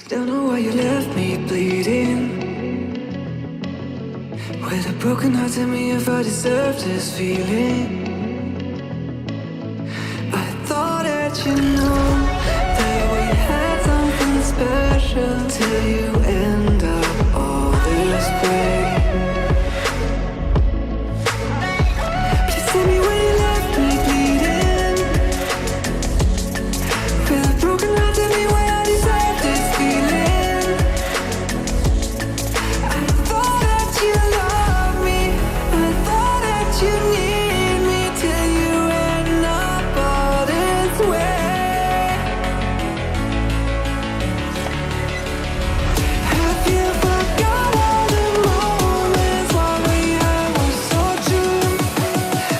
Don't know why you left me bleeding. With a broken heart, tell me if I deserve this feeling. I thought that you know that we had something special till you end up all this way. Please tell me when you left me bleeding. With a broken heart, tell me why I deserve this feeling. I thought that you loved me, I thought that you need me till you end up all this way. Have you forgot all the moments while we had was so true?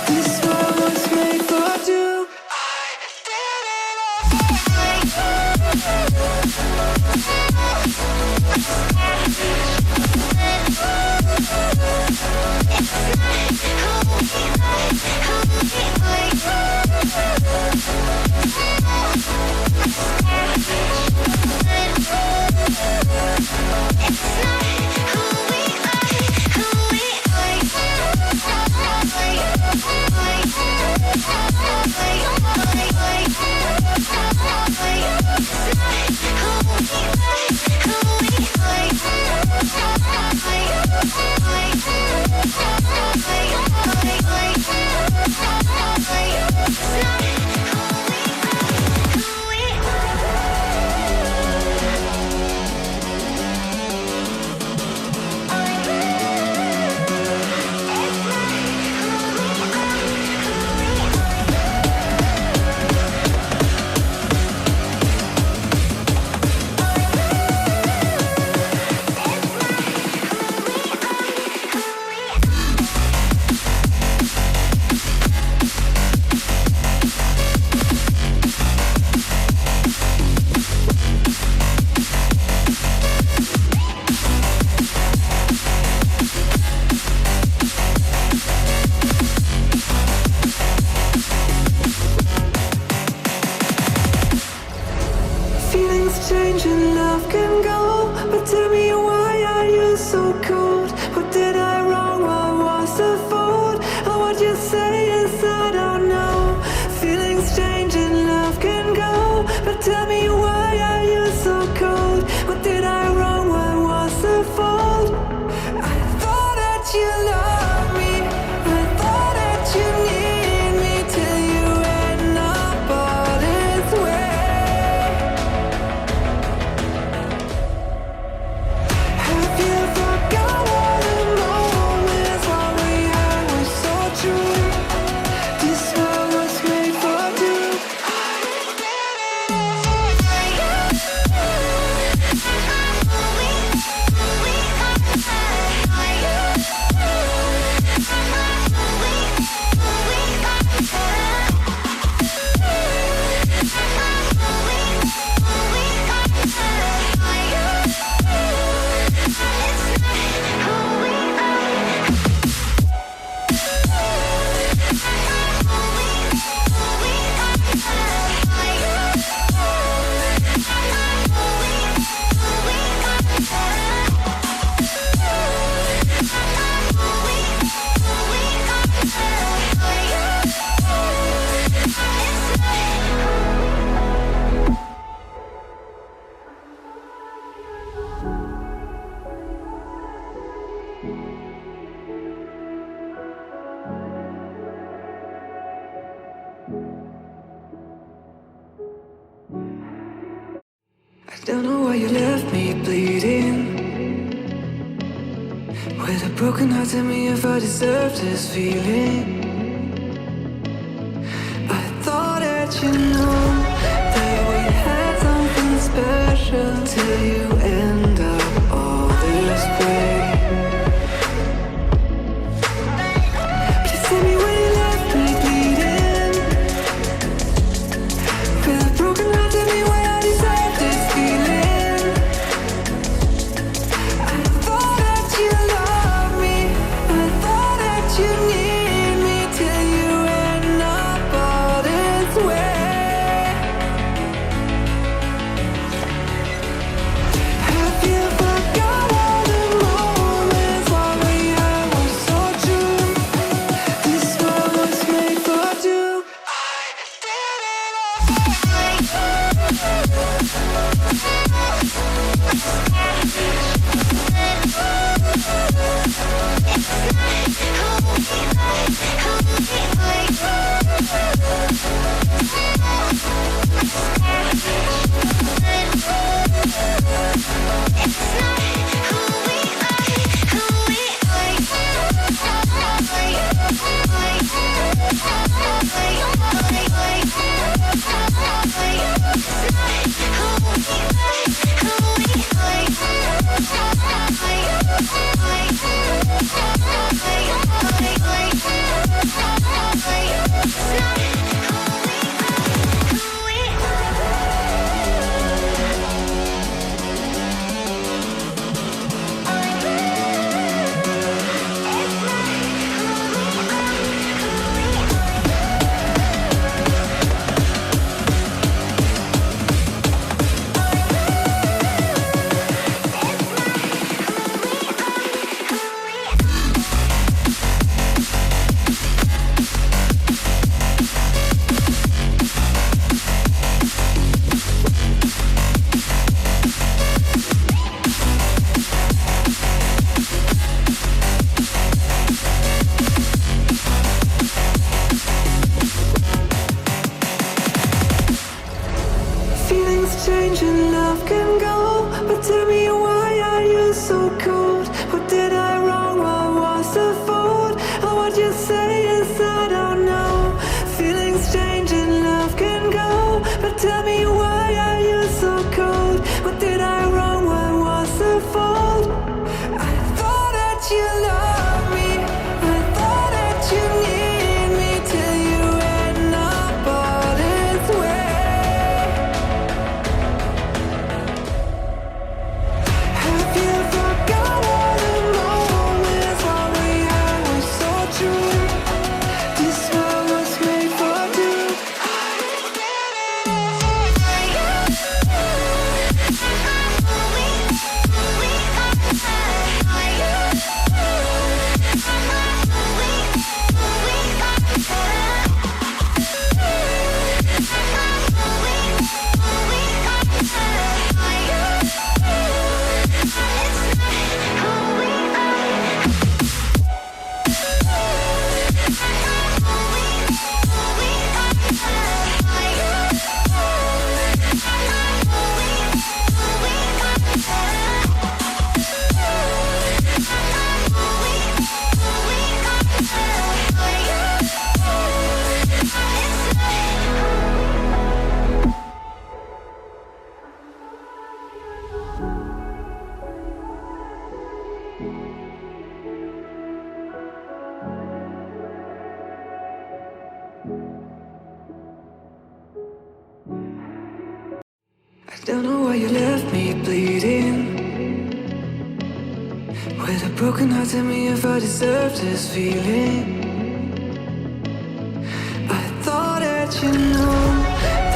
This world was made for two. I did it Feelings change and love can go, but tell me why are you so cold? What did I wrong? What was the fault? Or what you say is I don't know. Feelings change and love can go, but tell me why are you so cold? What did I wrong? What was the fault? I thought that you loved me, I thought that you need me till you end up all this way. Have you forgot all the moments while we had was so true? This world was made for two. I don't know why you left me bleeding. With a broken heart, tell me if I deserve this feeling. I thought that you know that we had something special till you end up all this way. Please tell me when you left me bleeding. With a broken heart, tell me why I deserve this feeling. I thought that you loved me, I thought that you need me till you end up all this way. left me bleeding. With a broken heart, tell me if I deserve this feeling. I thought that you knew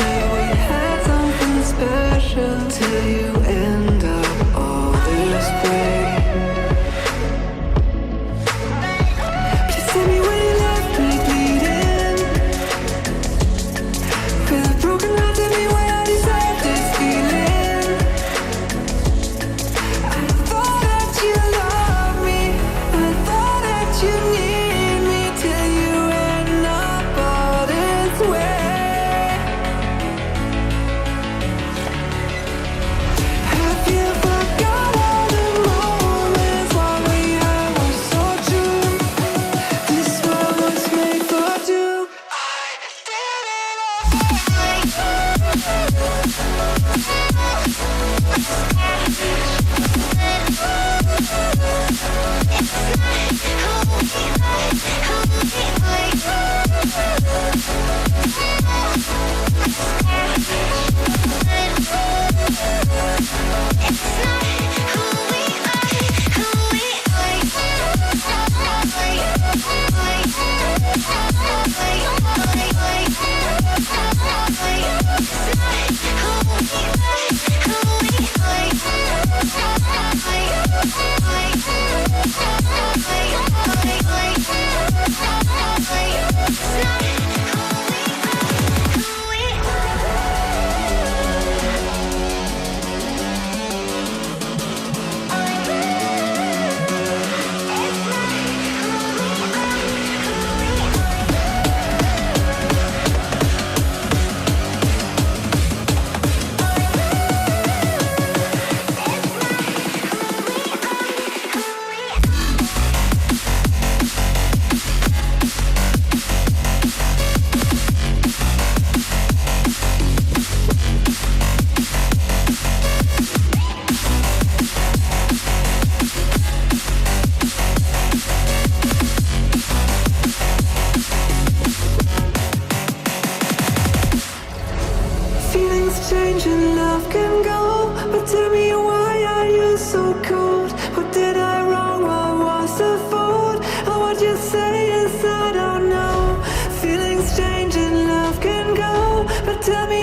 that we had something special till you end up all this way. Please tell me when you left me bleeding. With a broken heart, tell me why I deserve this feeling. I thought that you loved me, I thought that you need me till you end up all this way. Have you forgot all the moments while we had were so true? This world was made for two. I did it Feelings change and love can go, but tell me why are you so cold? What did I wrong? What was the fault? And what you say is I don't know. Feelings change and love can go, but tell me